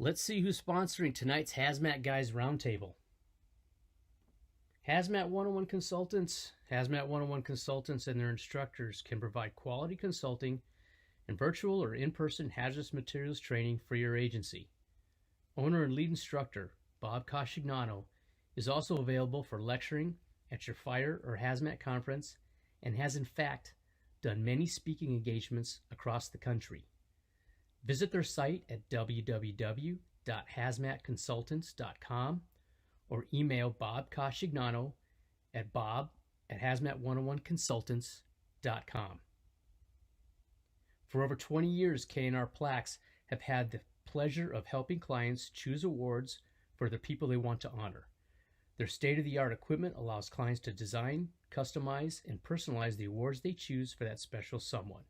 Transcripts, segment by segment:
Let's see who's sponsoring tonight's Hazmat Guys Roundtable. Hazmat 101 Consultants. Hazmat 101 Consultants and their instructors can provide quality consulting and virtual or in-person hazardous materials training for your agency. Owner and lead instructor Bob Cascignano is also available for lecturing at your fire or hazmat conference and has in fact done many speaking engagements across the country. Visit their site at www.hazmatconsultants.com or email Bob Cascignano at bob@hazmat101consultants.com. For over 20 years, K&R Plaques have had the pleasure of helping clients choose awards for the people they want to honor. Their state-of-the-art equipment allows clients to design, customize, and personalize the awards they choose for that special someone.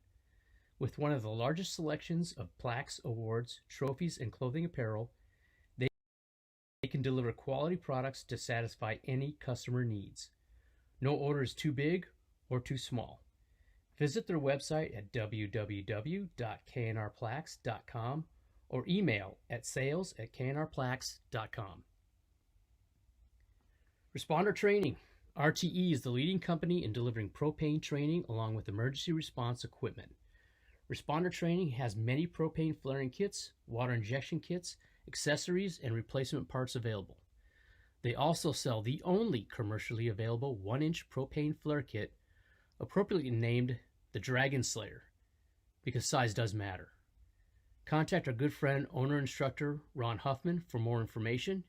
With one of the largest selections of plaques, awards, trophies, and clothing apparel, they can deliver quality products to satisfy any customer needs. No order is too big or too small. Visit their website at www.knrplaques.com or email at sales@knrplaques.com. Responder Training. RTE is the leading company in delivering propane training along with emergency response equipment. Responder Training has many propane flaring kits, water injection kits, accessories, and replacement parts available. They also sell the only commercially available 1-inch propane flare kit, appropriately named the Dragon Slayer, because size does matter. Contact our good friend, owner instructor Ron Huffman for more information.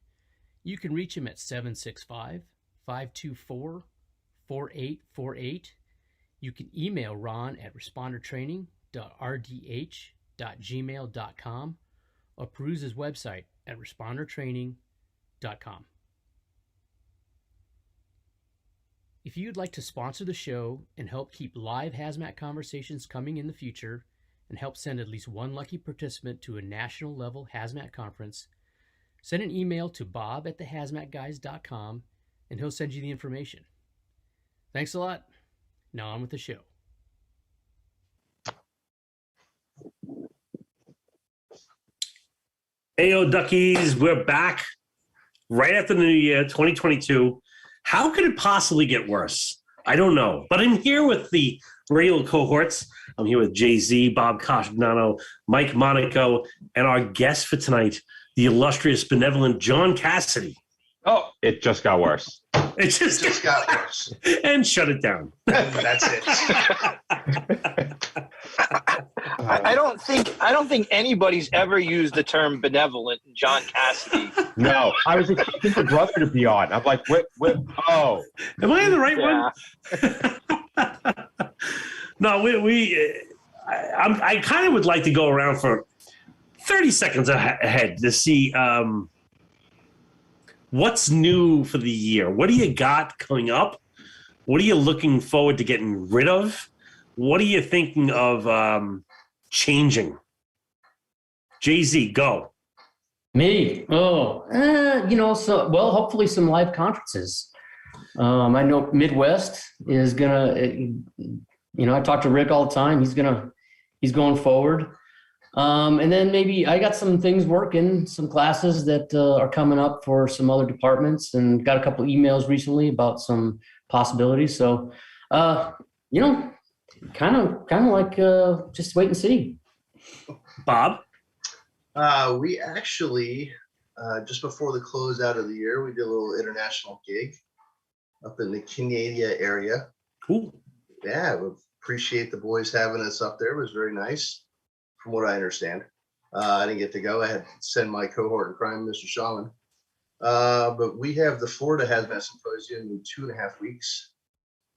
You can reach him at 765-524-4848. You can email Ron at respondertraining.rdh.gmail.com or peruse his website at respondertraining.com. If you'd like to sponsor the show and help keep live hazmat conversations coming in the future and help send at least one lucky participant to a national level hazmat conference, send an email to bob@thehazmatguys.com and he'll send you the information. Thanks a lot. Now on with the show. Heyo, Duckies, we're back right after the new year, 2022. How could it possibly get worse? I don't know, but I'm here with the regular cohorts. I'm here with Jay-Z, Bob Cascignano, Mike Monaco, and our guest for tonight, the illustrious, benevolent John Cassidy. Oh, it just got worse. It just got worse. And shut it down. That's it. I don't think anybody's ever used the term benevolent in John Cassidy. No, I was expecting the brother to be on. I'm like, wait, oh. Am I in the right one? No, I kind of would like to go around for 30 seconds ahead to see what's new for the year. What do you got coming up? What are you looking forward to getting rid of? What are you thinking of changing? Jay-Z, go. Me? Hopefully some live conferences. I know Midwest is gonna, I talk to Rick all the time. He's going forward. And then maybe I got some things working, some classes that are coming up for some other departments, and got a couple emails recently about some possibilities. So, kind of like just wait and see. Bob? We actually, just before the closeout of the year, we did a little international gig up in the Canada area. Cool. Yeah, we appreciate the boys having us up there. It was very nice, from what I understand. I didn't get to go. I had to send my cohort in crime, Mr. Shaman. But we have the Florida Hazmat Symposium in 2.5 weeks.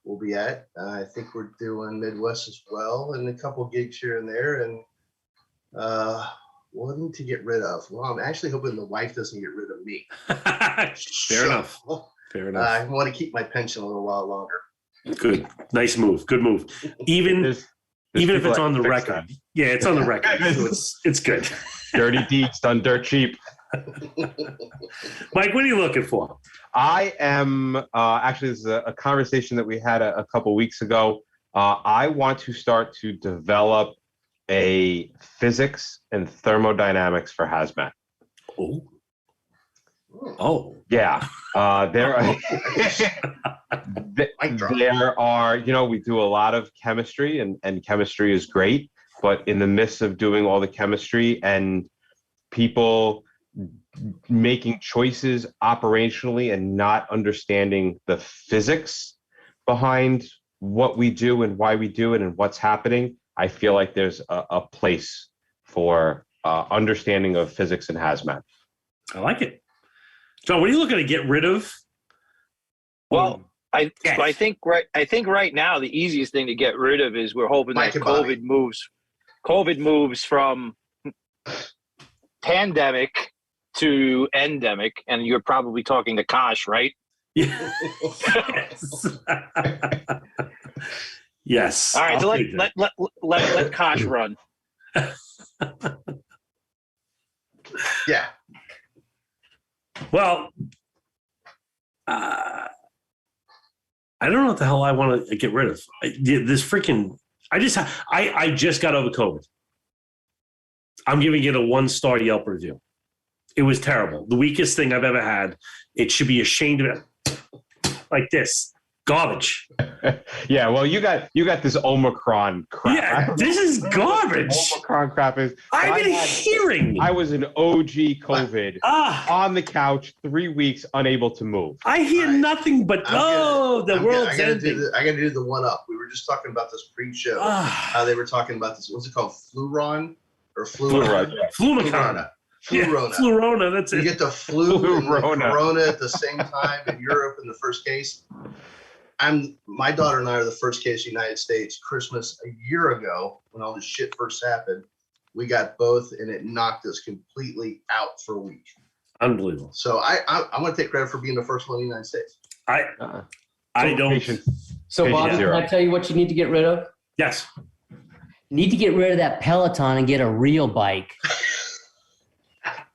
We'll be at. I think we're doing Midwest as well, and a couple gigs here and there. And what need to get rid of? Well, I'm actually hoping the wife doesn't get rid of me. Fair enough. Fair enough. I want to keep my pension a little while longer. Good. Nice move. Good move. Even if it's on the record. That. Yeah, it's on the record. So it's good. Dirty deeds done dirt cheap. Mike, what are you looking for? I am actually, this is a conversation that we had a couple weeks ago. I want to start to develop a physics and thermodynamics for hazmat. Oh. Oh. Yeah. There are, Mic drop. there are, we do a lot of chemistry and chemistry is great, but in the midst of doing all the chemistry and people making choices operationally and not understanding the physics behind what we do and why we do it and what's happening, I feel like there's a place for understanding of physics and hazmat. I like it. John, what are you looking to get rid of? Well, I think right now the easiest thing to get rid of is we're hoping Mike that and Bobby. COVID moves from pandemic to endemic, and you're probably talking to Kosh, right? Yeah. Yes. Yes. All right, I'll so take that. let Kosh run. Yeah. Well, I don't know what the hell I want to get rid of. This freaking, I just got over COVID. I'm giving it a 1-star Yelp review. It was terrible. The weakest thing I've ever had. It should be ashamed of it. Like this. Garbage. Yeah, well, you got this Omicron crap. Yeah, this is garbage. Omicron crap is. I've been hearing. I was an OG COVID on the couch, 3 weeks, unable to move. I hear nothing but the world's ending. I got to do the one up. We were just talking about this pre-show. How they were talking about this. What's it called? Fluron or Flurona. Flumicon. Flurona. Yeah, Flurona. That's You it. get the flu and the Flurona. corona at the same time in Europe in the first case. My daughter and I are the first case in the United States. Christmas a year ago, when all this shit first happened, we got both, and it knocked us completely out for a week. Unbelievable. So I'm going to take credit for being the first one in the United States. I don't. So, Bobby, can I tell you what you need to get rid of? Yes. You need to get rid of that Peloton and get a real bike.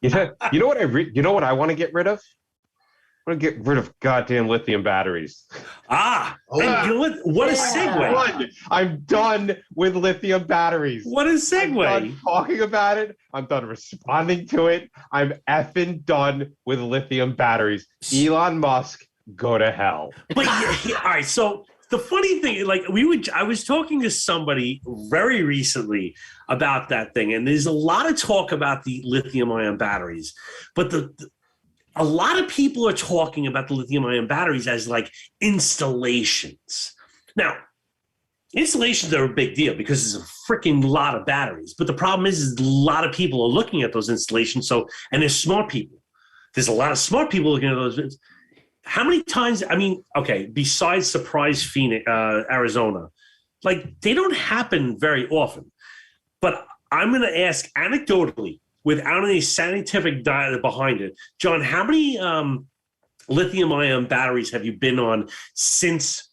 You know what I want to get rid of? I want to get rid of goddamn lithium batteries. And you know what? What a segue. I'm done with lithium batteries. What a segue. I'm done talking about it. I'm done responding to it. I'm effing done with lithium batteries. Elon Musk, go to hell. But all right, so the funny thing, I was talking to somebody very recently about that thing, and there's a lot of talk about the lithium-ion batteries, but a lot of people are talking about the lithium-ion batteries as like installations. Now, installations are a big deal because there's a freaking lot of batteries, but the problem is a lot of people are looking at those installations. And there's smart people. There's a lot of smart people looking at those. How many times, besides Surprise Phoenix, Arizona, they don't happen very often. But I'm going to ask anecdotally, without any scientific data behind it, John, how many lithium-ion batteries have you been on since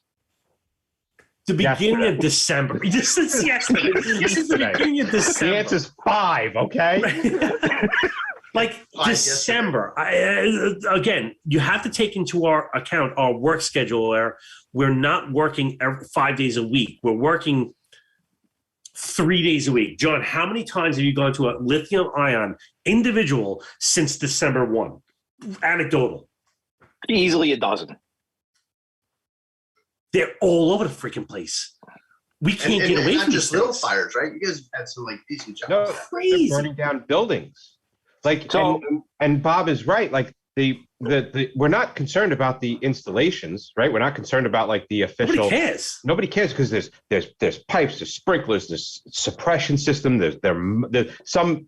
the beginning of December? Since yesterday. Since the beginning of December. The answer's 5, okay? December. Again, you have to take into our account our work schedule where we're not working 5 days a week. We're working 3 days a week. John, how many times have you gone to a lithium-ion individual since December 1? Anecdotal. Easily a dozen. They're all over the freaking place. We can't get away not from just this. little fires, right? You guys had some decent jobs. No, Crazy. they're burning down buildings. And Bob is right. We're not concerned about the installations, right? We're not concerned about the official. Nobody cares because there's pipes, there's sprinklers, there's suppression system. There's some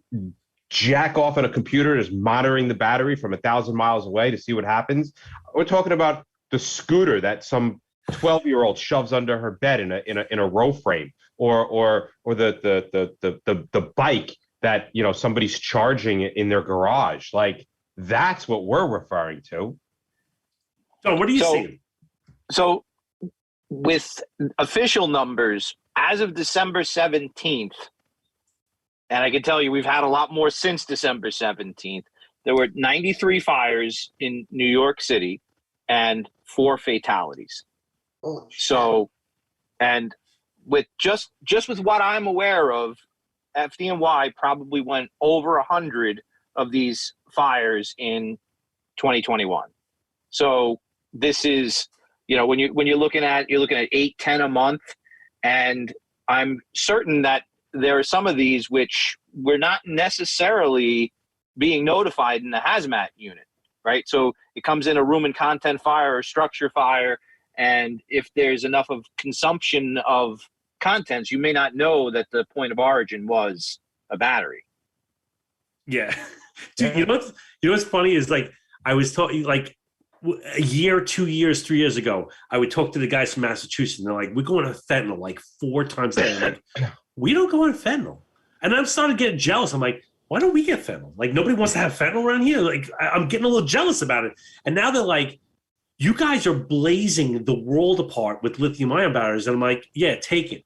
jack off on a computer is monitoring the battery from 1,000 miles away to see what happens. We're talking about the scooter that some 12-year-old shoves under her bed in a row frame, or the bike that somebody's charging in their garage. That's what we're referring to. So what do you see? So with official numbers, as of December 17th, and I can tell you we've had a lot more since December 17th, there were 93 fires in New York City and 4 fatalities. Holy shit. So, and with just with what I'm aware of, FDNY probably went over 100 of these fires in 2021. So this is, when you're looking at 8, 10 a month, and I'm certain that there are some of these which we're not necessarily being notified in the hazmat unit, right? So it comes in a room and content fire or structure fire, and if there's enough of consumption of contents, you may not know that the point of origin was a battery. Yeah. Dude, you know what's funny is, like, I was talking, like, a year, 2 years, 3 years ago, I would talk to the guys from Massachusetts, and they're like, we're going to fentanyl like 4 times a day. I'm like, we don't go on fentanyl. And I'm starting to get jealous. I'm like, why don't we get fentanyl? Like, nobody wants to have fentanyl around here. Like, I'm getting a little jealous about it. And now they're like, you guys are blazing the world apart with lithium ion batteries. And I'm like, yeah, take it.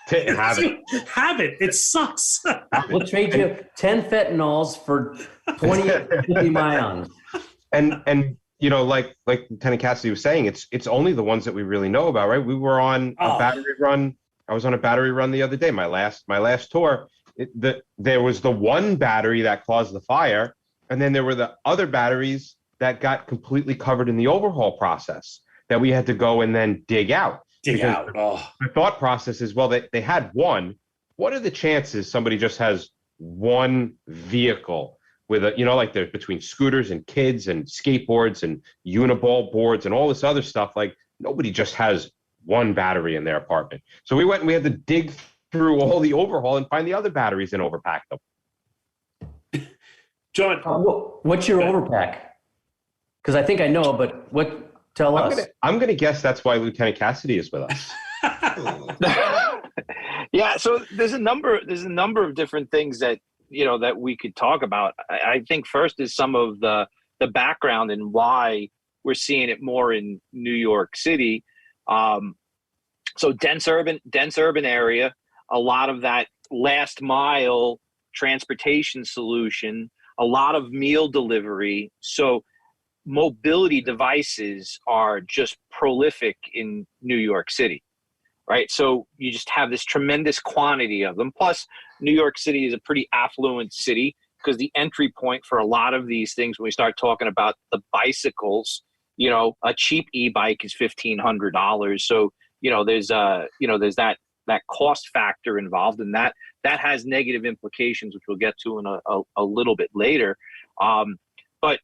Have it. Have it. It sucks. We'll trade you 10 fentanyls for 20 lithium ions. And like Lieutenant Cassidy was saying, it's only the ones that we really know about, right? We were on a battery run. I was on a battery run the other day, my last tour. There was the one battery that caused the fire, and then there were the other batteries that got completely covered in the overhaul process that we had to go and then dig out. The thought process is, well, they had one. What are the chances somebody just has one vehicle with a, like there's between scooters and kids and skateboards and uniball boards and all this other stuff, like nobody just has one battery in their apartment. So we went and we had to dig through all the overhaul and find the other batteries and overpack them. John, what's your overpack? Because I think I know, but tell us. I'm gonna guess that's why Lieutenant Cassidy is with us. Yeah, so there's a number of different things that that we could talk about. I think first is some of the background and why we're seeing it more in New York City. So dense urban area, a lot of that last mile transportation solution, a lot of meal delivery. So mobility devices are just prolific in New York City, right? So you just have this tremendous quantity of them. Plus, New York City is a pretty affluent city because the entry point for a lot of these things, when we start talking about the bicycles, a cheap e-bike is $1,500. So, there's that cost factor involved, and that has negative implications, which we'll get to in a little bit later. But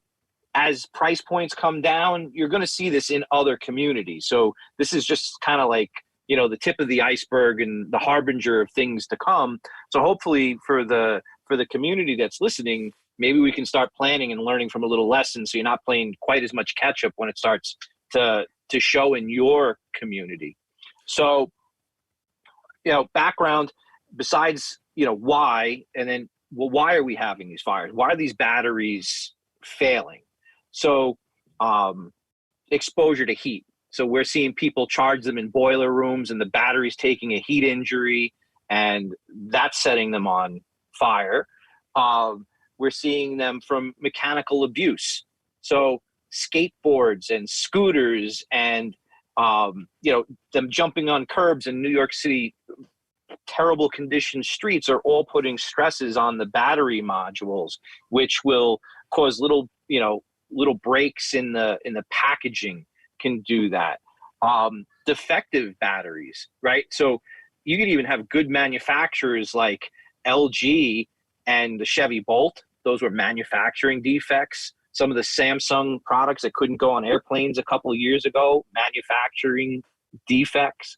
as price points come down, you're going to see this in other communities. So this is just kind of like, the tip of the iceberg and the harbinger of things to come. So hopefully for the community that's listening, maybe we can start planning and learning from a little lesson, so you're not playing quite as much catch up when it starts to show in your community. So, background besides, why, and then, well, why are we having these fires? Why are these batteries failing? So exposure to heat. So we're seeing people charge them in boiler rooms, and the battery's taking a heat injury, and that's setting them on fire. We're seeing them from mechanical abuse. So skateboards and scooters and, them jumping on curbs in New York City, terrible condition streets are all putting stresses on the battery modules, which will cause little breaks in the packaging can do that. Defective batteries, right? So you could even have good manufacturers like LG and the Chevy Bolt. Those were manufacturing defects. Some of the Samsung products that couldn't go on airplanes a couple of years ago, manufacturing defects.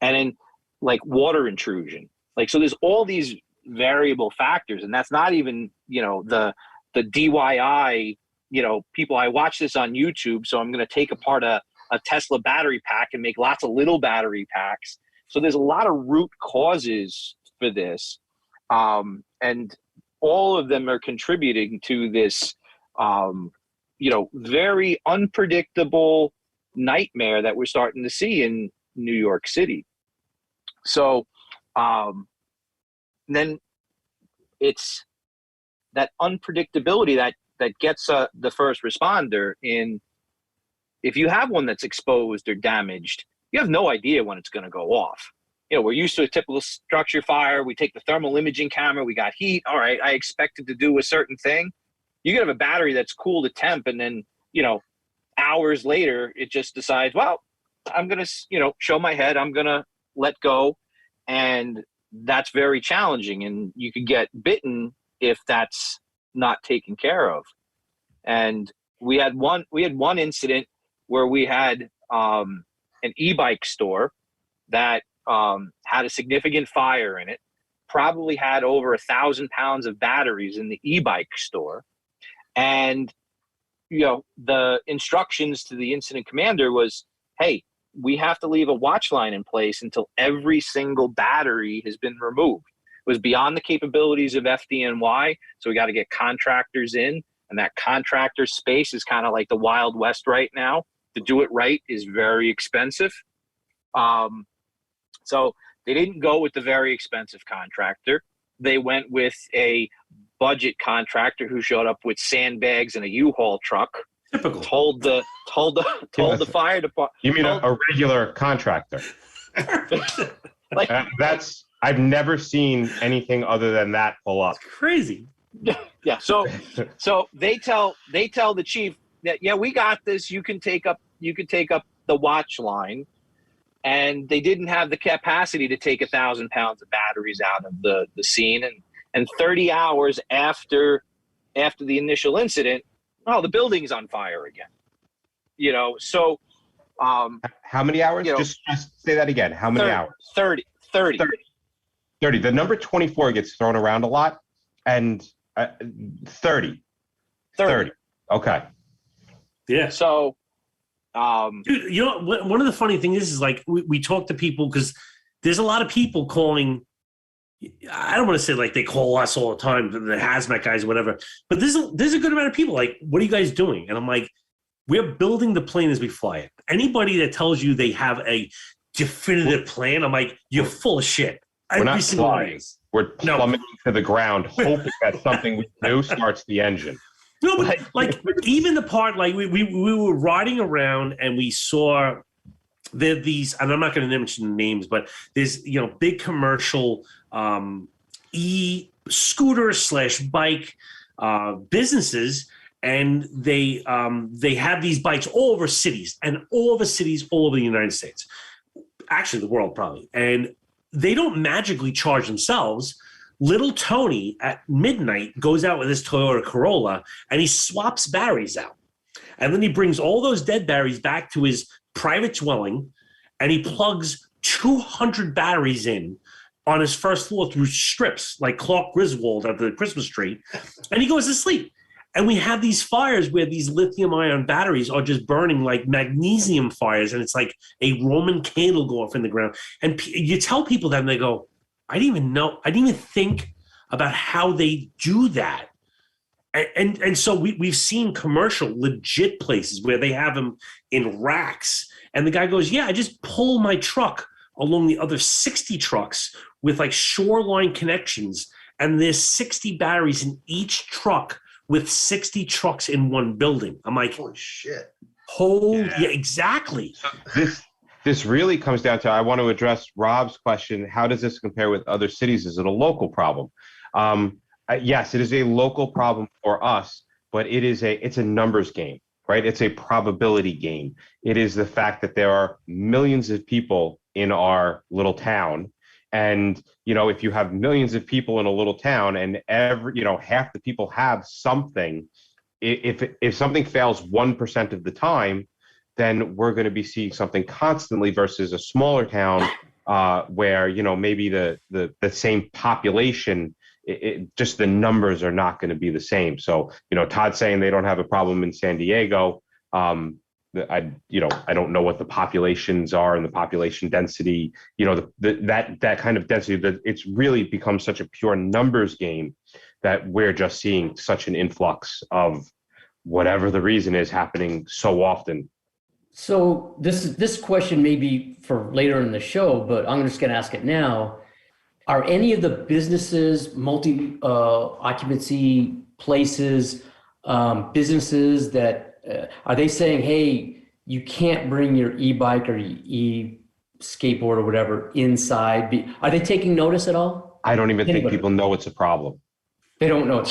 And then like water intrusion. So there's all these variable factors, and that's not even, the DIY, people. I watch this on YouTube, so I'm going to take apart a Tesla battery pack and make lots of little battery packs. So there's a lot of root causes for this. And all of them are contributing to this, very unpredictable nightmare that we're starting to see in New York City. So then it's that unpredictability that gets the first responder in. If you have one that's exposed or damaged, you have no idea when it's going to go off. We're used to a typical structure fire. We take the thermal imaging camera. We got heat. All right, I expected to do a certain thing. You could have a battery that's cool to temp, and then, hours later, it just decides, well, I'm going to, show my head. I'm going to let go. And that's very challenging. And you could get bitten if that's not taken care of. And we had one incident where we had an e-bike store that had a significant fire in it, probably had over 1,000 pounds of batteries in the e-bike store. And, the instructions to the incident commander was, hey, we have to leave a watch line in place until every single battery has been removed. It was beyond the capabilities of FDNY, so we got to get contractors in, and that contractor space is kind of like the Wild West right now. To do it right is very expensive. So they didn't go with the very expensive contractor. They went with a budget contractor who showed up with sandbags and a U-Haul truck. Typical. Told the fire department. You mean a regular contractor? Like, I've never seen anything other than that pull up. It's crazy. Yeah. So they tell the chief that, yeah, we got this. You can take up the watch line. And they didn't have the capacity to take 1,000 pounds of batteries out of the scene. And 30 hours after the initial incident, the building's on fire again. So how many hours? Just say that again. How many hours? 30. 30. The number 24 gets thrown around a lot, and 30. Okay. Yeah. So, dude, one of the funny things is like we talk to people, because there's a lot of people calling. I don't want to say like they call us all the time, the hazmat guys or whatever, but there's a good amount of people like, what are you guys doing? And I'm like, we're building the plane as we fly it. Anybody that tells you they have a definitive plan, I'm like, you're full of shit. We're not flying. We're plummeting to the ground, hoping that something we do starts the engine. No, but like even the part, like we were riding around and we saw these, and I'm not going to mention names, but there's big commercial e-scooter / bike businesses, and they have these bikes all over cities all over the United States, actually the world probably, and they don't magically charge themselves. Little Tony at midnight goes out with his Toyota Corolla and he swaps batteries out. And then he brings all those dead batteries back to his private dwelling and he plugs 200 batteries in on his first floor through strips like Clark Griswold at the Christmas tree. And he goes to sleep. And we have these fires where these lithium ion batteries are just burning like magnesium fires. And it's like a Roman candle go off in the ground. And you tell people that and they go, I didn't even know. I didn't even think about how they do that. And so we've seen commercial legit places where they have them in racks. And the guy goes, yeah, I just pull my truck along the other 60 trucks with like shoreline connections. And there's 60 batteries in each truck with 60 trucks in one building. I'm like, holy shit. Yeah, exactly. This really comes down to, I want to address Rob's question. How does this compare with other cities? Is it a local problem? Yes, it is a local problem for us, but it's a numbers game, right? It's a probability game. It is the fact that there are millions of people in our little town. And, if you have millions of people in a little town and half the people have something, if something fails 1% of the time, then we're going to be seeing something constantly versus a smaller town where, maybe the same population, just the numbers are not going to be the same. So, Todd's saying they don't have a problem in San Diego. I don't know what the populations are and the population density, that kind of density, that it's really become such a pure numbers game that we're just seeing such an influx of whatever the reason is happening so often. So this question may be for later in the show, but I'm just going to ask it now. Are any of the businesses, multi occupancy places, businesses that are they saying, hey, you can't bring your e-bike or e-skateboard or whatever inside? Are they taking notice at all? I don't even think people know it's a problem. They don't know.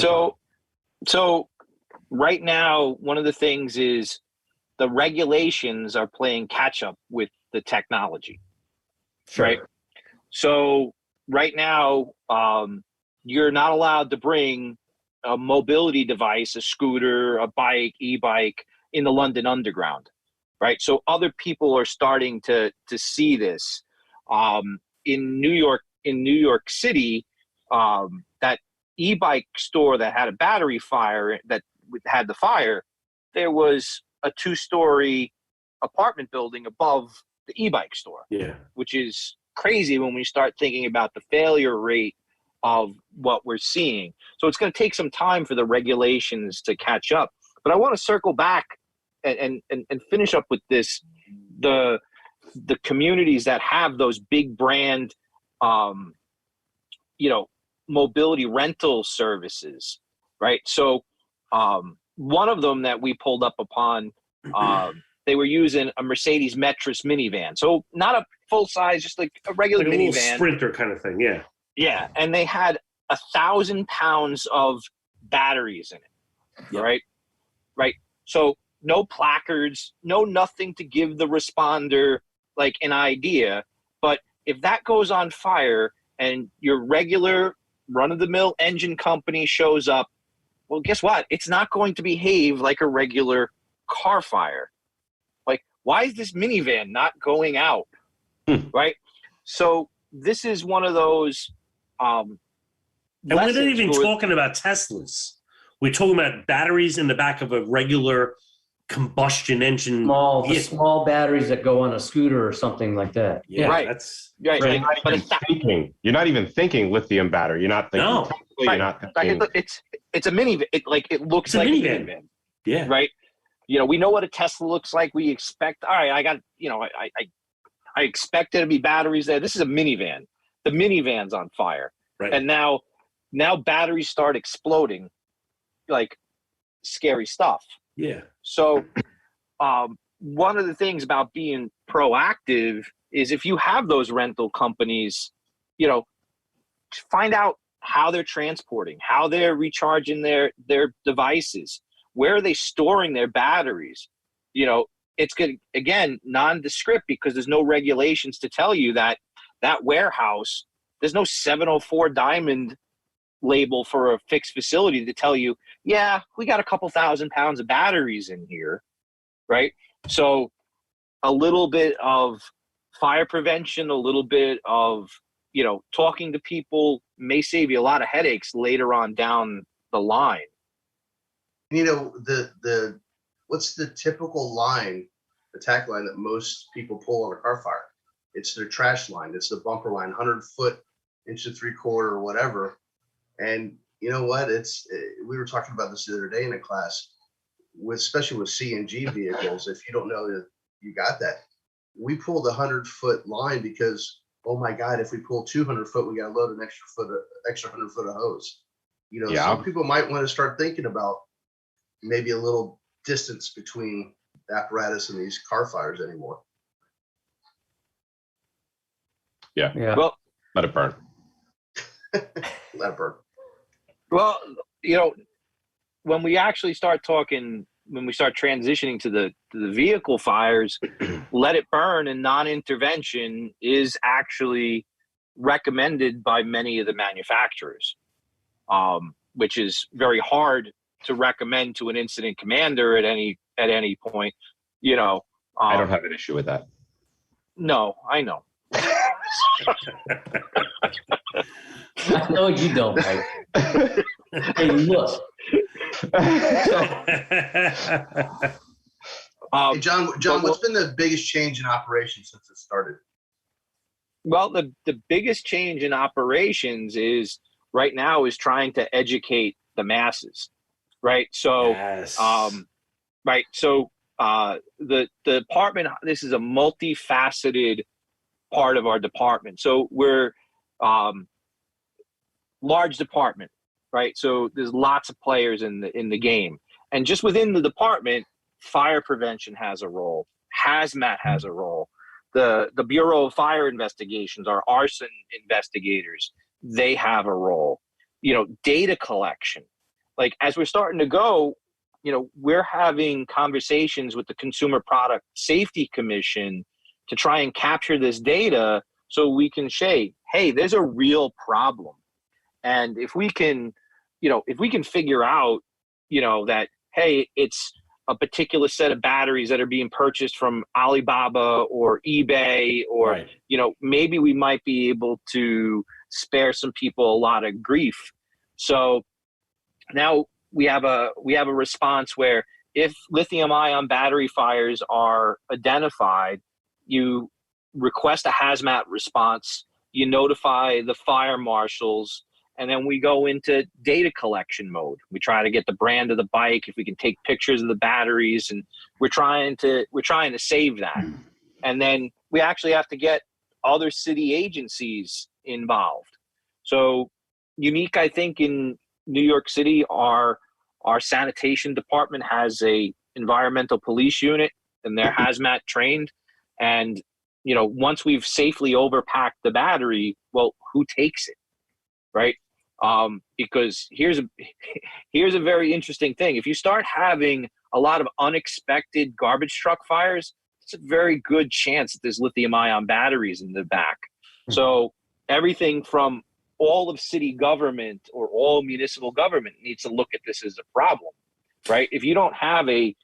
So right now, one of the things is the regulations are playing catch up with the technology. Sure. Right. So right now, you're not allowed to bring a mobility device, a scooter, a bike, e-bike in the London Underground. Right. So other people are starting to see this. In New York City, that e-bike store that had a battery fire that had the fire, there was a 2-story apartment building above the e-bike store. Yeah. Which is crazy when we start thinking about the failure rate of what we're seeing. So it's going to take some time for the regulations to catch up. But I want to circle back and finish up with this, the communities that have those big brand, mobility rental services, right? So one of them that we pulled up upon, they were using a Mercedes Metris minivan. So not a full size, just like a regular Like a little minivan. Sprinter kind of thing, yeah. Yeah, and they had 1,000 pounds of batteries in it. Yep. Right. So no placards, no nothing to give the responder like an idea. But if that goes on fire and your regular run-of-the-mill engine company shows up, well, guess what? It's not going to behave like a regular car fire. Like, why is this minivan not going out? Right? So this is one of those and we're not even for, talking about Teslas. We're talking about batteries in the back of a regular combustion engine. The small batteries that go on a scooter or something like that. Yeah, right. That's right. You're not even thinking lithium battery. You're not thinking. No. You're not thinking. Like it's a minivan. It looks like a minivan. Yeah. Right. We know what a Tesla looks like. We expect. All right. I got. I expect there to be batteries there. This is a minivan. The minivan's on fire. Right. And now batteries start exploding, like scary stuff. Yeah. So one of the things about being proactive is if you have those rental companies, find out how they're transporting, how they're recharging their devices, where are they storing their batteries. It's good, again, nondescript, because there's no regulations to tell you that warehouse, there's no 704 diamond label for a fixed facility to tell you, yeah, we got a couple 1,000 pounds of batteries in here, right? So a little bit of fire prevention, a little bit of, talking to people may save you a lot of headaches later on down the line. What's the typical attack line that most people pull on a car fire? It's their trash line. It's the bumper line, 100 foot, 1.75 inches, or whatever. And you know what? We were talking about this the other day in a class, especially with CNG vehicles. If you don't know that you got that, we pulled a 100-foot line because, oh my God, if we pull 200 foot, we got to load an extra 100 foot of hose. Some people might want to start thinking about maybe a little distance between the apparatus and these car fires anymore. Yeah. Well, let it burn. Let it burn. Well, when we actually start talking, when we start transitioning to the vehicle fires, let it burn and non-intervention is actually recommended by many of the manufacturers, which is very hard to recommend to an incident commander at any point. I don't have an issue with that. No, I know. I know you don't, Mike. Hey, look. Hey, John, what's been the biggest change in operations since it started? Well, the biggest change in operations is right now is trying to educate the masses, right? So, yes. right. So the department, this is a multifaceted part of our department. So we're large department, right? So there's lots of players in the game, and just within the department, fire prevention has a role, hazmat has a role, the Bureau of Fire Investigations, our arson investigators, they have a role. Data collection. Like as we're starting to go, we're having conversations with the Consumer Product Safety Commission to try and capture this data so we can say, hey, there's a real problem. And if we can figure out, that, hey, it's a particular set of batteries that are being purchased from Alibaba or eBay, or, Right. Maybe we might be able to spare some people a lot of grief. So now we have a response where if lithium ion battery fires are identified, you request a hazmat response, you notify the fire marshals, and then we go into data collection mode. We try to get the brand of the bike, if we can take pictures of the batteries, and we're trying to save that. And then we actually have to get other city agencies involved. So unique, I think, in New York City, our sanitation department has a environmental police unit, and they're hazmat trained. And, once we've safely overpacked the battery, well, who takes it? Right? Because here's a very interesting thing. If you start having a lot of unexpected garbage truck fires, it's a very good chance that there's lithium ion batteries in the back. So everything from all of city government or all municipal government needs to look at this as a problem, right? If you don't have a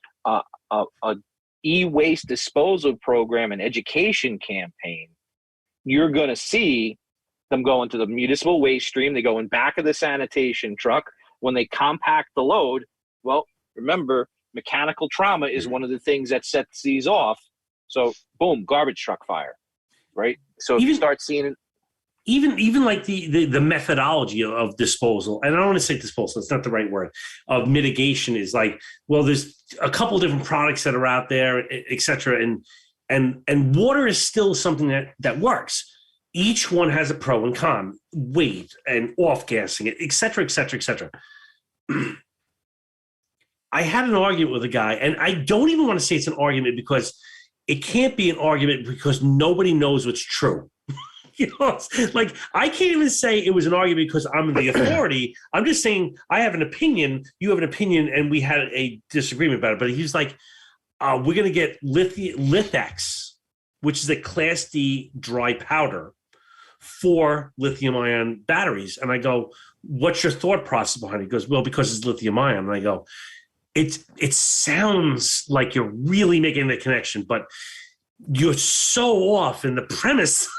e-waste disposal program and education campaign, you're going to see them go into the municipal waste stream. They go in back of the sanitation truck. When they compact the load, well, remember, mechanical trauma is one of the things that sets these off. So boom, garbage truck fire, right? So if you start seeing it, even like the methodology of disposal, and I don't want to say disposal, it's not the right word, of mitigation is like, well, there's a couple different products that are out there, et cetera. And water is still something that works. Each one has a pro and con, weight and off-gassing, et cetera, et cetera, et cetera. I had an argument with a guy, and I don't even want to say it's an argument because it can't be an argument because nobody knows what's true. Like I can't even say it was an argument because I'm the authority. I'm just saying I have an opinion, you have an opinion, and we had a disagreement about it. But he's like, we're going to get Lithex, which is a Class D dry powder for lithium ion batteries. And I go, what's your thought process behind it? He goes, well, because it's lithium ion. And I go, it sounds like you're really making the connection, but you're so off in the premise.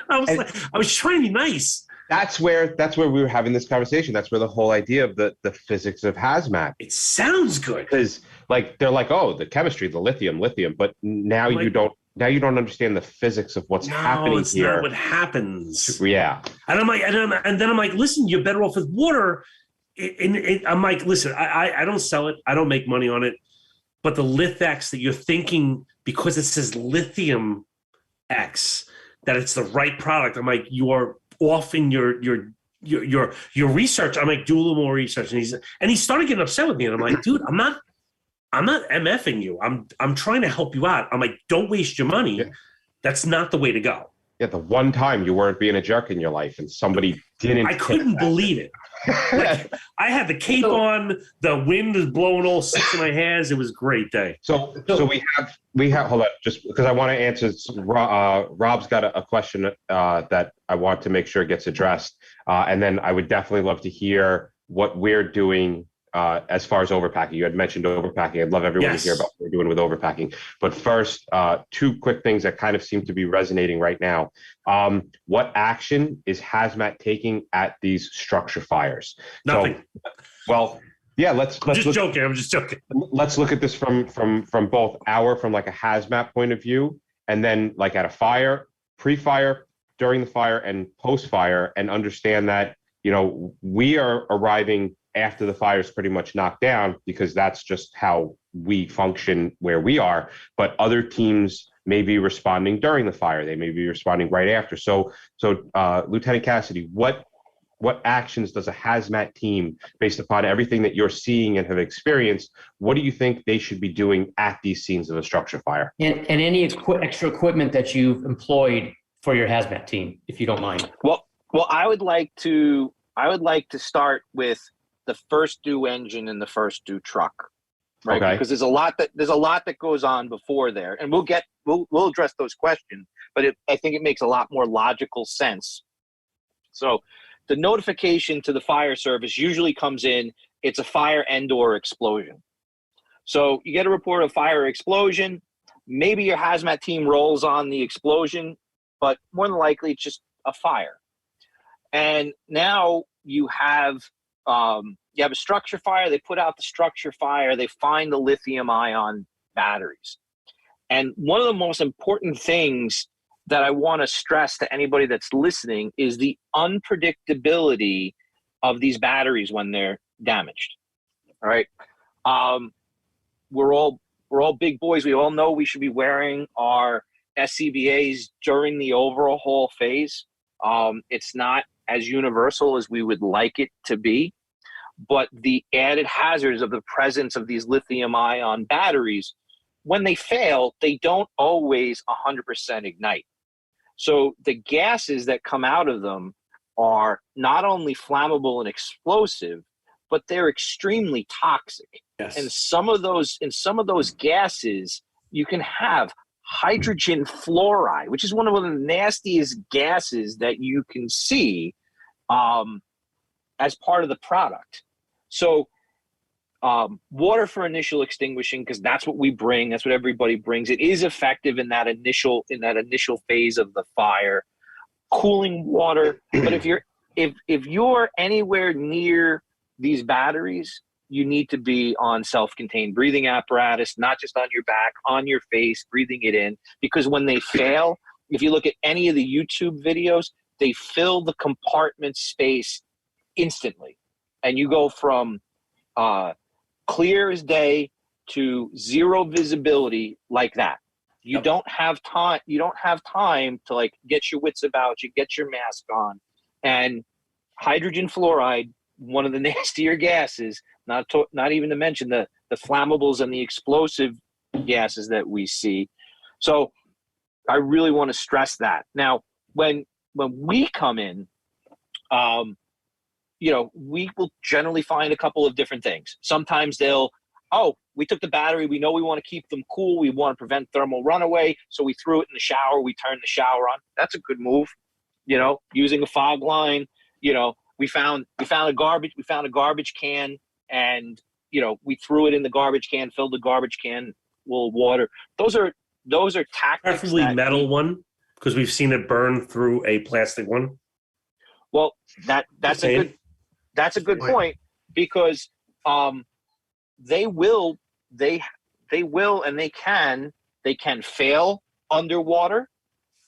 I was trying to be nice. That's where we were having this conversation. That's where the whole idea of the physics of hazmat. It sounds good. Because like they're like, oh, the chemistry, the lithium, but now you don't understand the physics of what's happening it's here. Not what happens. Yeah. And I'm like, and then I'm like, listen, you're better off with water. I'm like, listen, I don't sell it. I don't make money on it. But the Lithex that you're thinking, because it says lithium X, that it's the right product. I'm like, you are off in your research. I'm like, do a little more research. And he started getting upset with me. And I'm like, dude, I'm not MFing you. I'm trying to help you out. I'm like, don't waste your money. Yeah. That's not the way to go. Yeah, the one time you weren't being a jerk in your life and somebody didn't. I couldn't believe it. Like, I had the cape on. The wind is blowing all six of my hands. It was a great day. So we have. Hold on, just because I want to answer. Rob's got a question that I want to make sure gets addressed, and then I would definitely love to hear what we're doing as far as overpacking. You had mentioned overpacking. I'd love everyone to hear about what we're doing with overpacking. But first, two quick things that kind of seem to be resonating right now. What action is hazmat taking at these structure fires? Nothing. Yeah, I'm just joking. Let's look at this from both from like a hazmat point of view, and then like at a fire, pre-fire, during the fire, and post-fire, and understand that, we are arriving after the fire is pretty much knocked down because that's just how we function where we are. But other teams may be responding during the fire. They may be responding right after. So Lieutenant Cassidy, what actions does a hazmat team, based upon everything that you're seeing and have experienced, what do you think they should be doing at these scenes of a structure fire? And any extra equipment that you've employed for your hazmat team, if you don't mind. Well, I would like to start with the first due engine and the first due truck. right? Okay. Because there's a lot that goes on before there, and we'll address those questions. But I think it makes a lot more logical sense. So, the notification to the fire service usually comes in. It's a fire and/or explosion. So you get a report of fire or explosion. Maybe your hazmat team rolls on the explosion, but more than likely it's just a fire. And now you have a structure fire. They put out the structure fire. They find the lithium-ion batteries. And one of the most important things that I want to stress to anybody that's listening is the unpredictability of these batteries when they're damaged. All right. We're all big boys. We all know we should be wearing our SCBAs during the overhaul phase. It's not as universal as we would like it to be, but the added hazards of the presence of these lithium-ion batteries, when they fail, they don't always 100% ignite. So the gases that come out of them are not only flammable and explosive, but they're extremely toxic. Yes. And some of those gases, you can have hydrogen fluoride, which is one of the nastiest gases that you can see as part of the product. So water for initial extinguishing, because that's what we bring. That's what everybody brings. It is effective in that initial phase of the fire. Cooling water, but if you're anywhere near these batteries, you need to be on self-contained breathing apparatus, not just on your back, on your face, breathing it in. Because when they fail, if you look at any of the YouTube videos, they fill the compartment space instantly, and you go from clear as day to zero visibility like that. You don't have time. You don't have time to like get your wits about you, get your mask on. And hydrogen fluoride, one of the nastier gases, not even to mention the flammables and the explosive gases that we see. So I really want to stress that. Now, when we come in, we will generally find a couple of different things. Sometimes we took the battery. We know we want to keep them cool. We want to prevent thermal runaway. So we threw it in the shower. We turned the shower on. That's a good move. Using a fog line, we found a garbage can, and, we threw it in the garbage can, filled the garbage can full of water. Those are tactics. Preferably metal one, because we've seen it burn through a plastic one. Well, that's a good point, because they will and they can fail underwater,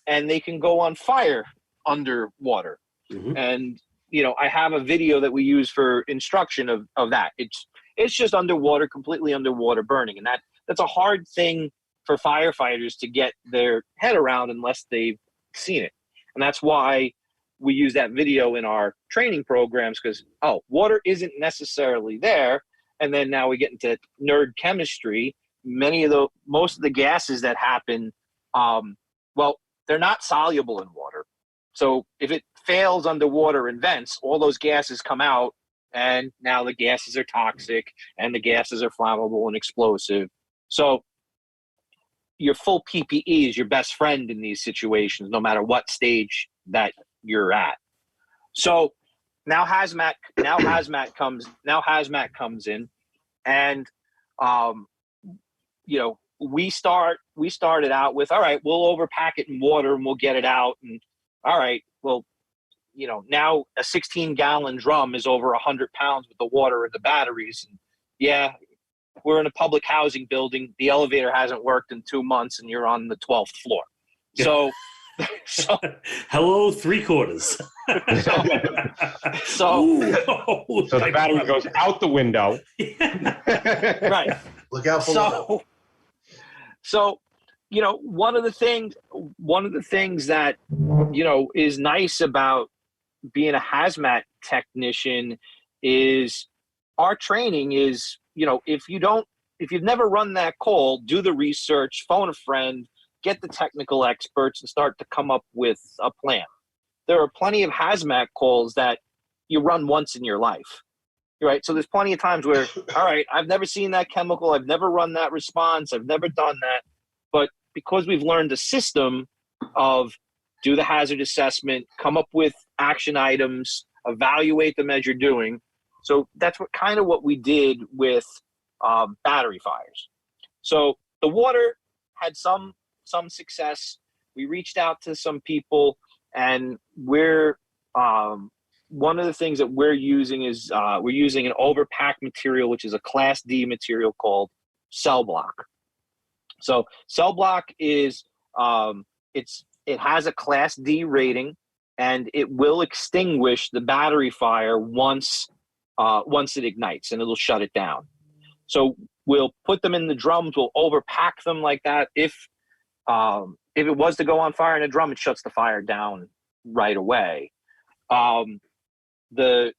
and they can go on fire underwater. Mm-hmm. And I have a video that we use for instruction of that. It's just underwater, completely underwater burning, and that's a hard thing for firefighters to get their head around unless they've seen it. And that's why we use that video in our training programs, because water isn't necessarily there. And then now we get into nerd chemistry. Most of the gases that happen, they're not soluble in water. So if it fails underwater and vents, all those gases come out, and now the gases are toxic and the gases are flammable and explosive. So your full PPE is your best friend in these situations, no matter what stage that you're at. So now hazmat comes in, and we started out with, all right, we'll overpack it in water and we'll get it out, and all right, well, now a 16-gallon drum is over 100 pounds with the water and the batteries. And yeah, we're in a public housing building. The elevator hasn't worked in 2 months, and you're on the 12th floor. So hello, 3/4. So the battery goes out the window. Right. Look out for So one of the things that is nice about being a hazmat technician is our training is, if you've never run that call, do the research, phone a friend, get the technical experts, and start to come up with a plan. There are plenty of hazmat calls that you run once in your life. right? So there's plenty of times where, all right, I've never seen that chemical. I've never run that response. I've never done that. But because we've learned a system of do the hazard assessment, come up with action items, evaluate them as you're doing. So that's what we did with battery fires. So the water had some success. We reached out to some people, and we're one of the things that we're using is we're using an overpack material, which is a Class D material called cell block. So cell block is it has a Class D rating, and it will extinguish the battery fire once it ignites, and it'll shut it down. So we'll put them in the drums. We'll overpack them like that. If it was to go on fire in a drum, it shuts the fire down right away. The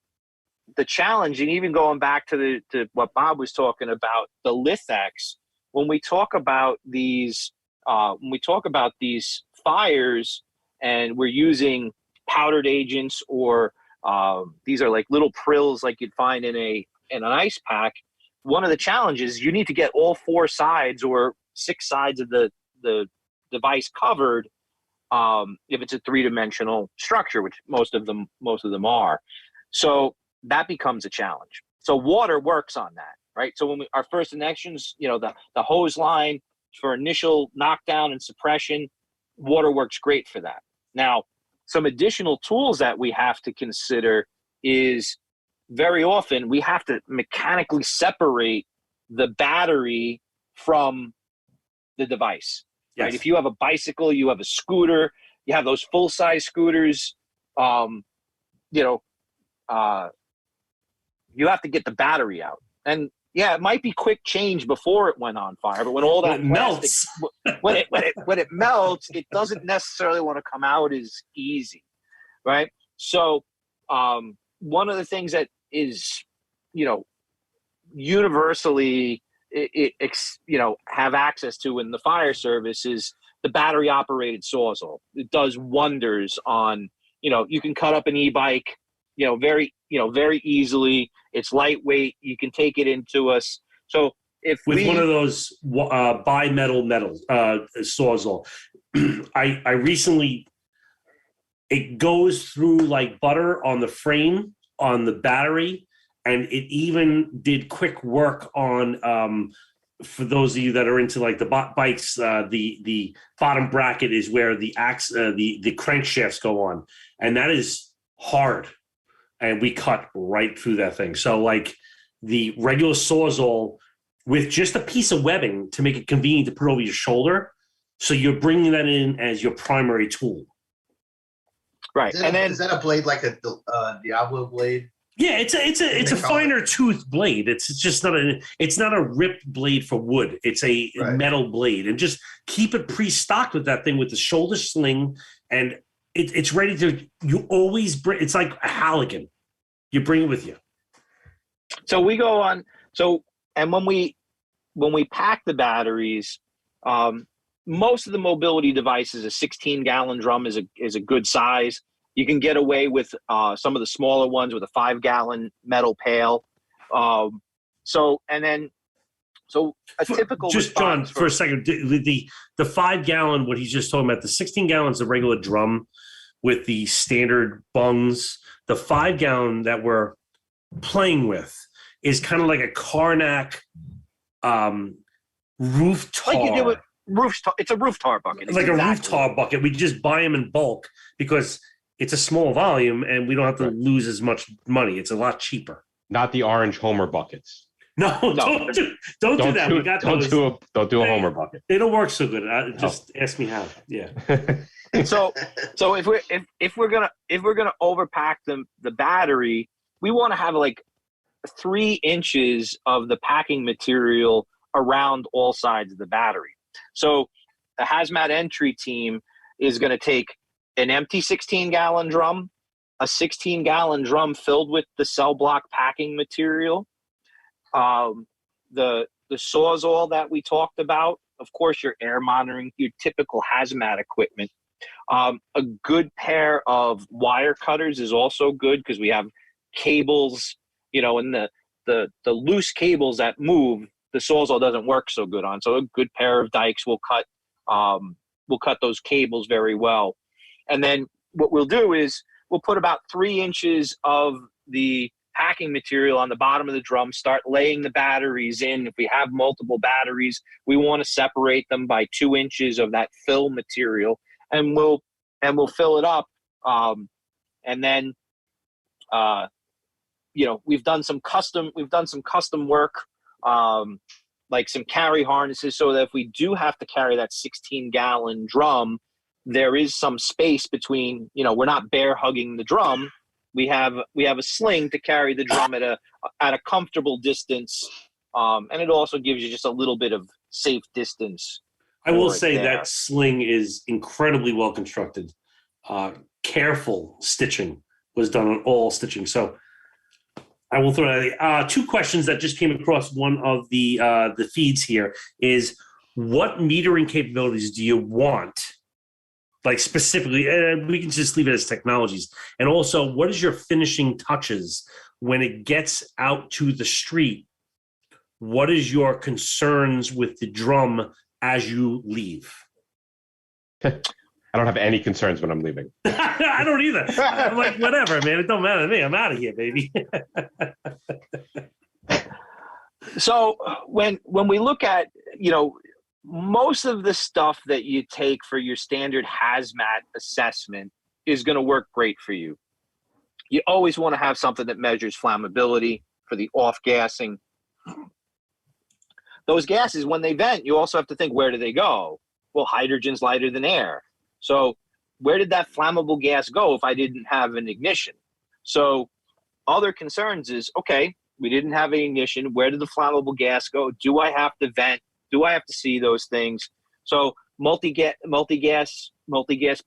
challenge, and even going back to what Bob was talking about, the lithics. When we talk about these fires, and we're using powdered agents, or these are like little prills like you'd find in an ice pack. One of the challenges, you need to get all 4 sides or 6 sides of the device covered. If it's a 3-dimensional structure, which most of them are. So that becomes a challenge. So water works on that, right? So when our first connections, the hose line for initial knockdown and suppression, water works great for that. Now, some additional tools that we have to consider is very often we have to mechanically separate the battery from the device. Yes. Right? If you have a bicycle, you have a scooter, you have those full-size scooters, you have to get the battery out. And yeah, it might be quick change before it went on fire, but when all that melts, when it melts, it doesn't necessarily want to come out as easy, right? So one of the things that is, universally have access to in the fire service is the battery operated Sawzall. It does wonders on, you can cut up an e-bike, very easily. It's lightweight. You can take it into us. So with one of those bi-metal Sawzall, I recently, it goes through like butter on the frame on the battery, and it even did quick work on for those of you that are into like the bikes, the bottom bracket is where the crankshafts go on, and that is hard, and we cut right through that thing. So like the regular Sawzall with just a piece of webbing to make it convenient to put over your shoulder, so you're bringing that in as your primary tool. Right, is that a blade like a Diablo blade? Yeah, it's a finer tooth blade. It's just not a ripped blade for wood. It's a metal blade, and just keep it pre-stocked with that thing with the shoulder sling, and it's ready to. You always bring. It's like a Halligan. You bring it with you. So we go on. So and when we pack the batteries, most of the mobility devices, a 16-gallon drum is a good size. You can get away with some of the smaller ones with a 5-gallon metal pail. So a typical just John for a second, the 5-gallon, what he's just talking about, the 16 gallons, the regular drum with the standard bungs. The 5-gallon that we're playing with is kind of like a Karnak roof tar. Like you do with it's a roof tar bucket. Like a roof tar bucket. We just buy them in bulk because it's a small volume and we don't have to lose as much money. It's a lot cheaper. Not the orange Homer buckets. No. Don't do that. Don't do a Homer bucket. They don't work so good. Just ask me how. Yeah. So if we're gonna overpack the battery, we want to have like 3 inches of the packing material around all sides of the battery. So the hazmat entry team is going to take an empty 16-gallon drum, a 16-gallon drum filled with the cell block packing material, the Sawzall that we talked about, of course, your air monitoring, your typical hazmat equipment. A good pair of wire cutters is also good because we have cables and the loose cables that move, the Sawzall doesn't work so good on. So a good pair of dikes will cut those cables very well. And then what we'll do is we'll put about 3 inches of the hacking material on the bottom of the drum, start laying the batteries in. If we have multiple batteries, we want to separate them by 2 inches of that fill material, and we'll fill it up. And then, we've done some custom work, like some carry harnesses, so that if we do have to carry that 16-gallon drum, there is some space between, we're not bear hugging the drum. We have a sling to carry the drum at a comfortable distance, and it also gives you just a little bit of safe distance. I will say that sling is incredibly well constructed. Careful stitching was done on all stitching. So I will throw out 2 questions that just came across one of the feeds here is, what metering capabilities do you want? Like specifically, we can just leave it as technologies. And also, what is your finishing touches when it gets out to the street? What is your concerns with the drum as you leave? I don't have any concerns when I'm leaving. I don't either. I'm like, whatever, man. It don't matter to me. I'm out of here, baby. So when we look at, most of the stuff that you take for your standard hazmat assessment is going to work great for you. You always want to have something that measures flammability for the off-gassing. Those gases, when they vent, you also have to think, where do they go? Well, hydrogen's lighter than air. So where did that flammable gas go if I didn't have an ignition? So other concerns is, okay, we didn't have an ignition. Where did the flammable gas go? Do I have to vent? Do I have to see those things? So multi-gas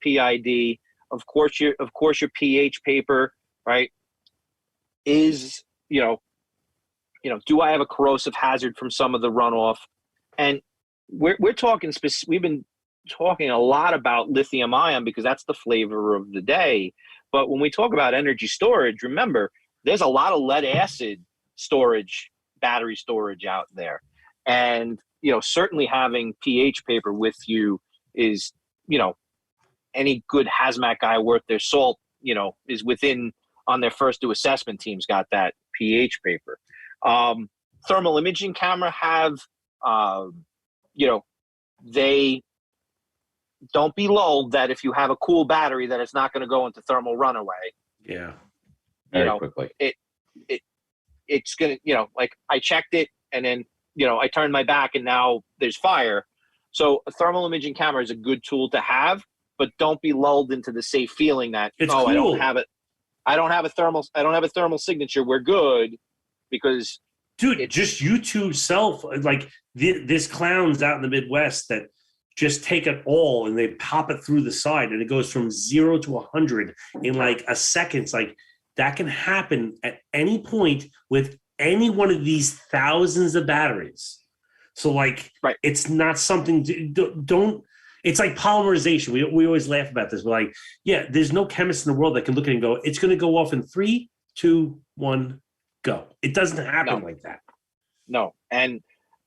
PID, of course your pH paper, right? Is, do I have a corrosive hazard from some of the runoff? And we're talking we've been talking a lot about lithium ion because that's the flavor of the day. But when we talk about energy storage, remember, there's a lot of lead acid storage, battery storage out there. And, certainly having pH paper with you is, any good hazmat guy worth their salt, is within, on their first 2 assessment teams, got that pH paper. Thermal imaging camera have, they don't be lulled that if you have a cool battery that it's not going to go into thermal runaway. Yeah. Very quickly. It's going to, like I checked it and then, I turned my back and now there's fire. So a thermal imaging camera is a good tool to have, but don't be lulled into the safe feeling that, cool. I don't have it. I don't have a thermal signature. We're good because dude, just YouTube self, like there's clowns out in the Midwest that just take it all and they pop it through the side and it goes from 0 to 100 in like a second. It's like that can happen at any point with any one of these thousands of batteries. So like, right. It's not something don't, it's like polymerization. We always laugh about this. We're like, yeah, there's no chemist in the world that can look at it and go, it's going to go off in 3, 2, 1, go. It doesn't happen like that. No. And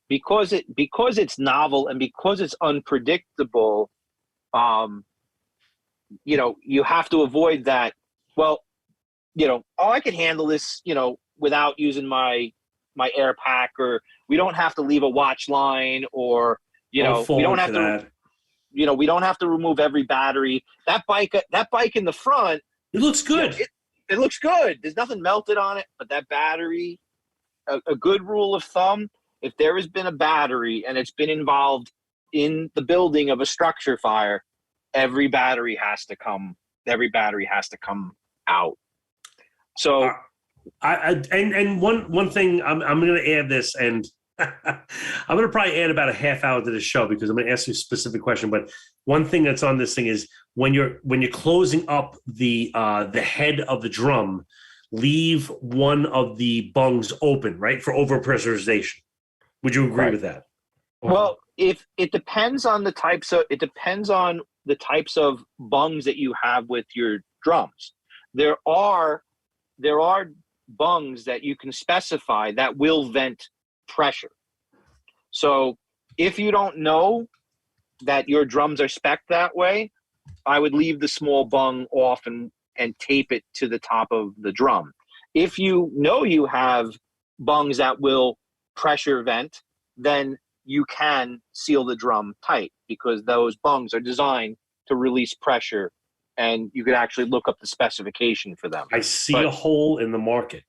because it's novel and because it's unpredictable, you have to avoid that. Well, I can handle this, without using my air pack, or we don't have to leave a watch line, or we don't have to we don't have to remove every battery. That bike in the front, it looks good. It looks good. There's nothing melted on it, but that battery, a good rule of thumb, if there has been a battery and it's been involved in the building of a structure fire, every battery has to come out. So and one thing I'm going to add this, and I'm going to probably add about a half hour to the show because I'm going to ask you a specific question. But one thing that's on this thing is when you're closing up the head of the drum, leave one of the bungs open, right, for overpressurization. Would you agree with that? Well, if it depends on the types of bungs that you have with your drums. There are bungs that you can specify that will vent pressure. So if you don't know that your drums are spec'd that way, I would leave the small bung off and tape it to the top of the drum. If you know you have bungs that will pressure vent, then you can seal the drum tight because those bungs are designed to release pressure, and you could actually look up the specification for them. I see a hole in the market.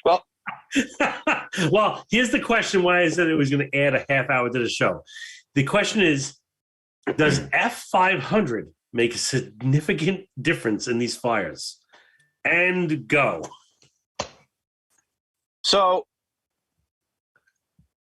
Well, well, here's the question why I said it was going to add a half hour to the show. The question is, does F500 make a significant difference in these fires? And go. So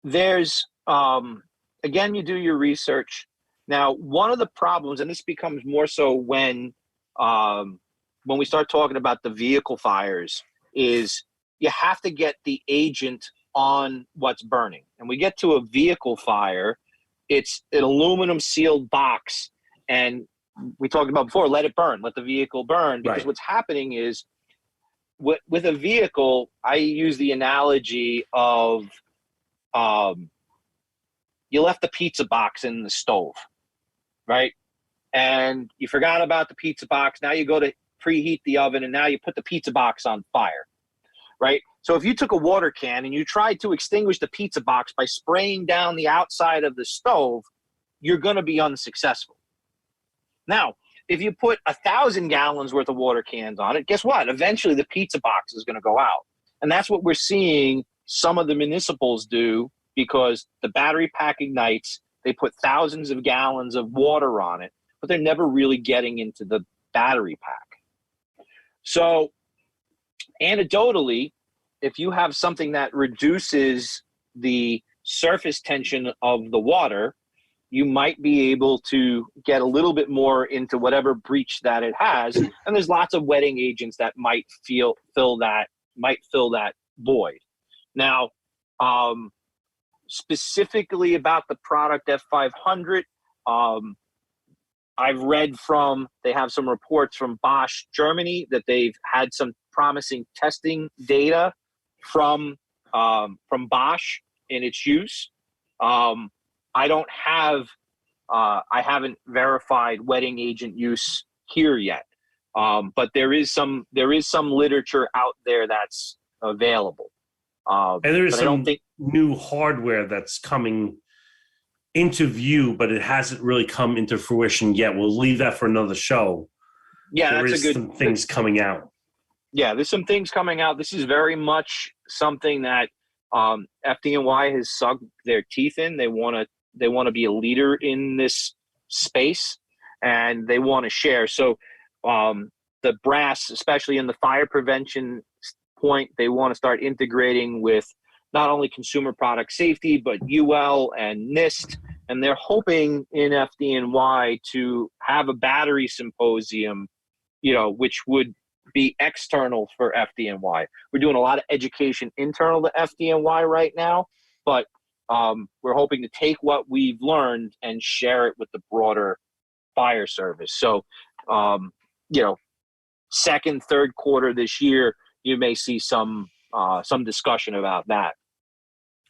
there's, again, you do your research. Now, one of the problems, and this becomes more so when we start talking about the vehicle fires, is you have to get the agent on what's burning. And we get to a vehicle fire, it's an aluminum sealed box, and we talked about before, let it burn, let the vehicle burn, because Right. what's happening is with a vehicle, I use the analogy of you left the pizza box in the stove, right? And you forgot about the pizza box. Now you go to preheat the oven, and now you put the pizza box on fire, right? So if you took a water can and you tried to extinguish the pizza box by spraying down the outside of the stove, you're going to be unsuccessful. Now, if you put 1,000 gallons worth of water cans on it, guess what? Eventually the pizza box is going to go out. And that's what we're seeing some of the municipals do, because the battery pack ignites, they put thousands of gallons of water on it, but they're never really getting into the battery pack. So anecdotally, if you have something that reduces the surface tension of the water, you might be able to get a little bit more into whatever breach that it has. And there's lots of wetting agents that might fill that void. Now, specifically about the product F500, I've read they have some reports from Bosch, Germany, that they've had some promising testing data from Bosch in its use. I haven't verified wetting agent use here yet, but there is some literature out there that's available. And there is some new hardware that's coming into view, but it hasn't really come into fruition yet. We'll leave that for another show. Yeah, there that's is some things coming out. Yeah, there's some things coming out. This is very much something that FDNY has sunk their teeth in. They want to be a leader in this space, and they want to share. So the brass, especially in the fire prevention point, they want to start integrating with not only consumer product safety, but UL and NIST. And they're hoping in FDNY to have a battery symposium, which would be external for FDNY. We're doing a lot of education internal to FDNY right now, but we're hoping to take what we've learned and share it with the broader fire service. So, second, third quarter this year, you may see some discussion about that.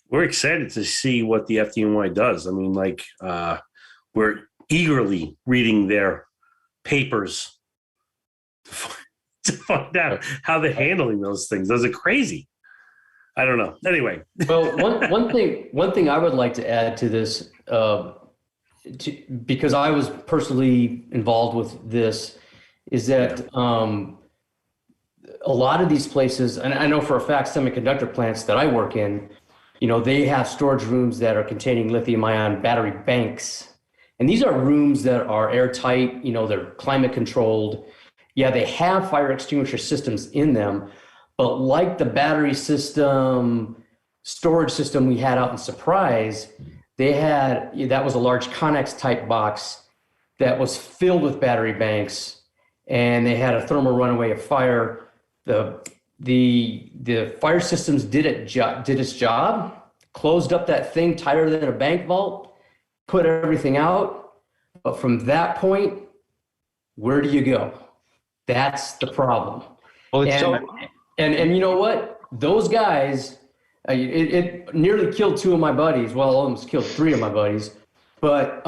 We're excited to see what the FDNY does. I mean, we're eagerly reading their papers to find out how they're handling those things. Those are crazy. I don't know. Anyway. Well, one thing I would like to add to this, because I was personally involved with this, is that a lot of these places, and I know for a fact semiconductor plants that I work in, they have storage rooms that are containing lithium-ion battery banks. And these are rooms that are airtight, they're climate controlled. Yeah, they have fire extinguisher systems in them, but like the battery system, storage system we had out in Surprise, that was a large Connex type box that was filled with battery banks, and they had a thermal runaway of fire. The fire systems did its job, closed up that thing tighter than a bank vault, put everything out. But from that point, where do you go? That's the problem. Well, it's And you know what? Those guys, it nearly killed two of my buddies. Well, almost killed three of my buddies. But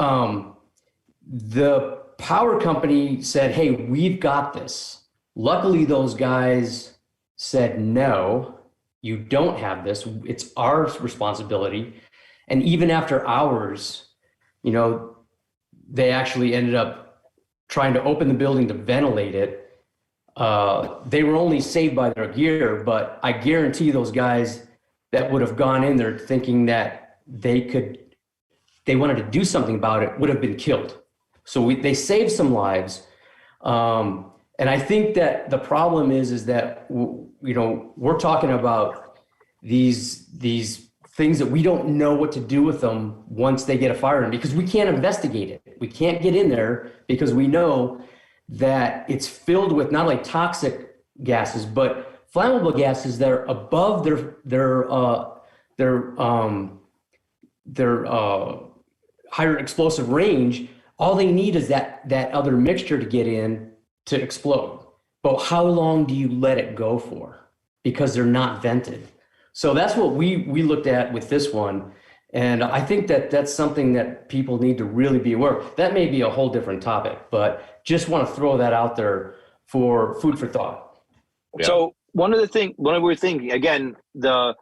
the power company said, "Hey, we've got this." Luckily, those guys said, "No, you don't have this. It's our responsibility." And even after hours, you know, they actually ended up trying to open the building to ventilate it. They were only saved by their gear, but I guarantee those guys that would have gone in there thinking that they wanted to do something about it would have been killed. So they saved some lives. And I think that the problem is that, you know, we're talking about these things that we don't know what to do with them once they get a fire in, because we can't investigate it. We can't get in there because we know that it's filled with not only toxic gases, but flammable gases that are above their higher explosive range. All they need is that other mixture to get in to explode. But how long do you let it go for? Because they're not vented. So that's what we looked at with this one. And I think that that's something that people need to really be aware of. That may be a whole different topic, but just want to throw that out there for food for thought. Yeah. So one of we're thinking, again, the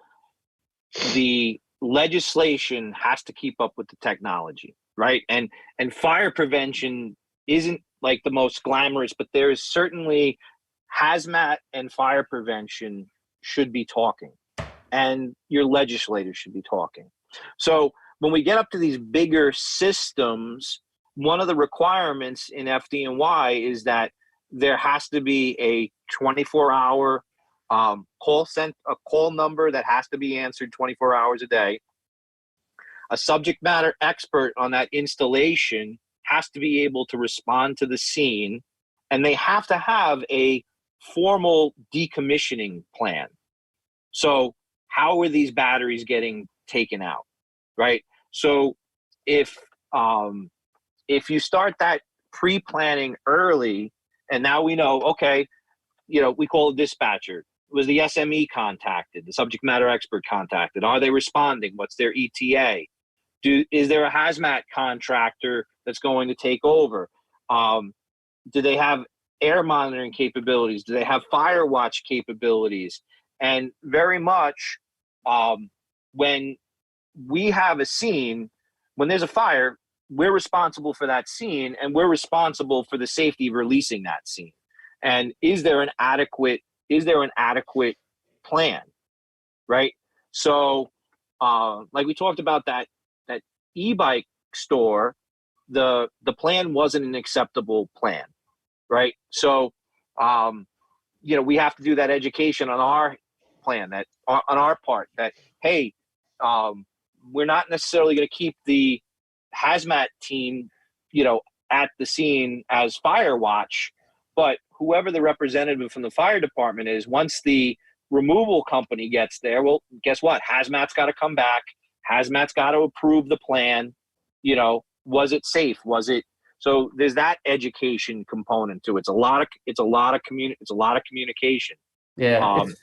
legislation has to keep up with the technology, right? And fire prevention isn't like the most glamorous, but there is certainly hazmat and fire prevention should be talking, and your legislators should be talking. So when we get up to these bigger systems, one of the requirements in FDNY is that there has to be a 24-hour call number that has to be answered 24 hours a day. A subject matter expert on that installation has to be able to respond to the scene, and they have to have a formal decommissioning plan. So how are these batteries getting taken out, right? So if you start that pre-planning early, and now we know, okay, you know, we call a dispatcher. Was the SME contacted? The subject matter expert contacted? Are they responding? What's their ETA? Is there a hazmat contractor that's going to take over? Do they have air monitoring capabilities? Do they have fire watch capabilities? And very much when we have a scene, when there's a fire, we're responsible for that scene, and we're responsible for the safety of releasing that scene. And is there an adequate plan, right? So like we talked about that e-bike store, the plan wasn't an acceptable plan, right? So you know, we have to do that education on our plan, that on our part, that hey, we're not necessarily going to keep the hazmat team, you know, at the scene as fire watch, but whoever the representative from the fire department is, once the removal company gets there, well, guess what? Hazmat's got to come back. Hazmat's got to approve the plan. You know, was it safe? Was it? So there's that education component to it. It's a lot of communication. Yeah. And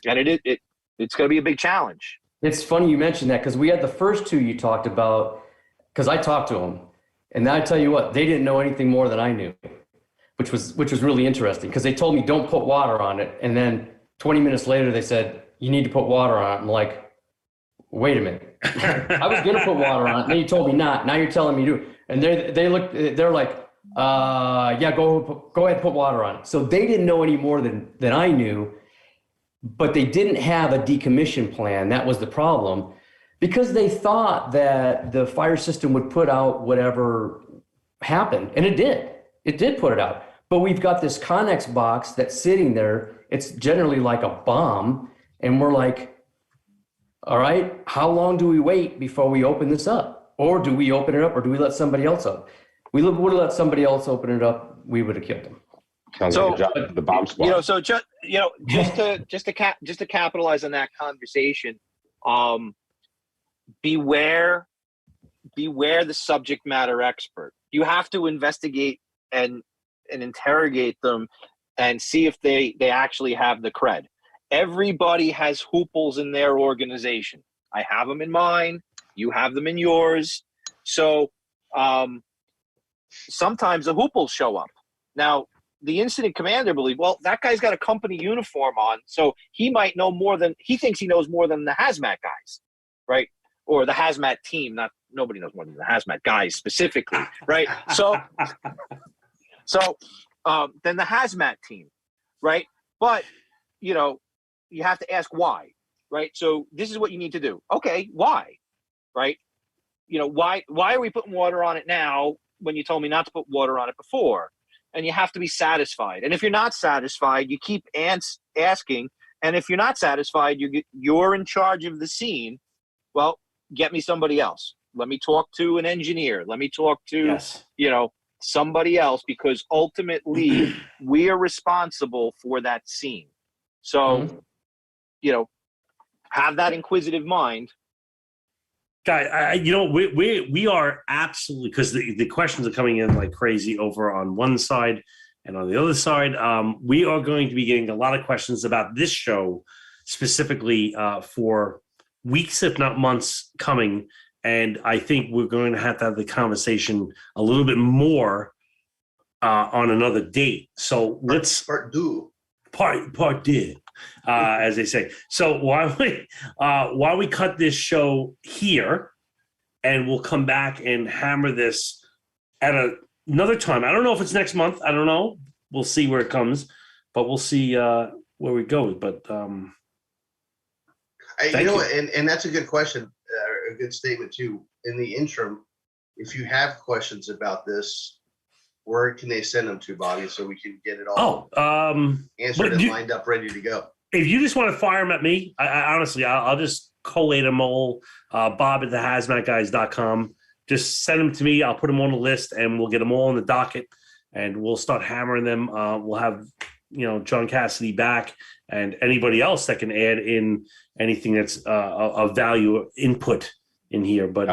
it's going to be a big challenge. It's funny you mentioned that, because we had the first two you talked about, because I talked to them, and I tell you what, they didn't know anything more than I knew, which was really interesting, because they told me don't put water on it, and then 20 minutes later they said you need to put water on it. I'm like, wait a minute, I was gonna put water on it, and then you told me not. Now you're telling me to. And they're like, yeah, go ahead and put water on it. So they didn't know any more than I knew, but they didn't have a decommission plan. That was the problem, because they thought that the fire system would put out whatever happened, and it did. It did put it out. But we've got this Connex box that's sitting there. It's generally like a bomb, and we're like, all right, how long do we wait before we open this up? Or do we open it up, or do we let somebody else up? We would have let somebody else open it up, we would have killed them. Sounds like a job at the bomb squad. You know, so just to capitalize on that conversation, beware the subject matter expert. You have to investigate and interrogate them and see if they actually have the cred. Everybody has hooples in their organization. I have them in mine. You have them in yours. So sometimes the hooples show up. Now, the incident commander believe, well, that guy's got a company uniform on, so he might know more than he thinks he knows more than the hazmat guys, right? Or the hazmat team. Nobody knows more than the hazmat guys specifically, right? So then the hazmat team, right? But you have to ask why, right? So this is what you need to do. Okay, why, right? Why are we putting water on it now when you told me not to put water on it before? And you have to be satisfied. And if you're not satisfied, you keep asking. And if you're not satisfied, you're in charge of the scene. Well, get me somebody else. Let me talk to an engineer. Let me talk to, somebody else, because ultimately we are responsible for that scene. So, have that inquisitive mind. Guy, we are absolutely, because the questions are coming in like crazy over on one side and on the other side. We are going to be getting a lot of questions about this show specifically for weeks, if not months, coming. And I think we're going to have the conversation a little bit more on another date. So let's part two, as they say. So while we cut this show here, and we'll come back and hammer this at another time. I don't know if it's next month. I don't know. We'll see where it comes, but we'll see where we go. But and that's a good question, a good statement too. In the interim, if you have questions about this, where can they send them to, Bobby, so we can get it all answered and lined up, ready to go? If you just want to fire them at me, I honestly, I'll just collate them all. Bob@thehazmatguys.com. Just send them to me. I'll put them on the list, and we'll get them all on the docket, and we'll start hammering them. We'll have John Cassidy back, and anybody else that can add in anything that's of value input in here. But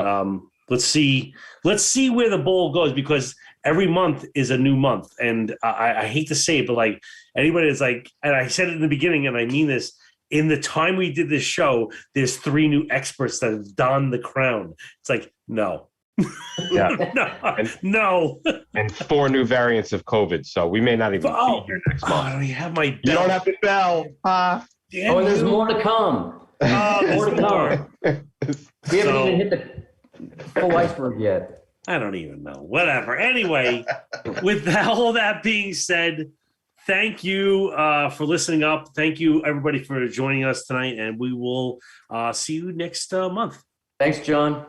let's see where the ball goes, because every month is a new month. And I hate to say it, but like anybody is like, and I said it in the beginning, and I mean this, in the time we did this show, there's 3 new experts that have donned the crown. It's like, no. Yeah. No. And 4 new variants of COVID. So we may not even be here next month. I don't even have my bell. You don't have to bell. And there's more to come. More to come. We haven't even hit the full iceberg yet. I don't even know. Whatever. Anyway, with all that being said, thank you for listening up. Thank you, everybody, for joining us tonight, and we will see you next month. Thanks, John.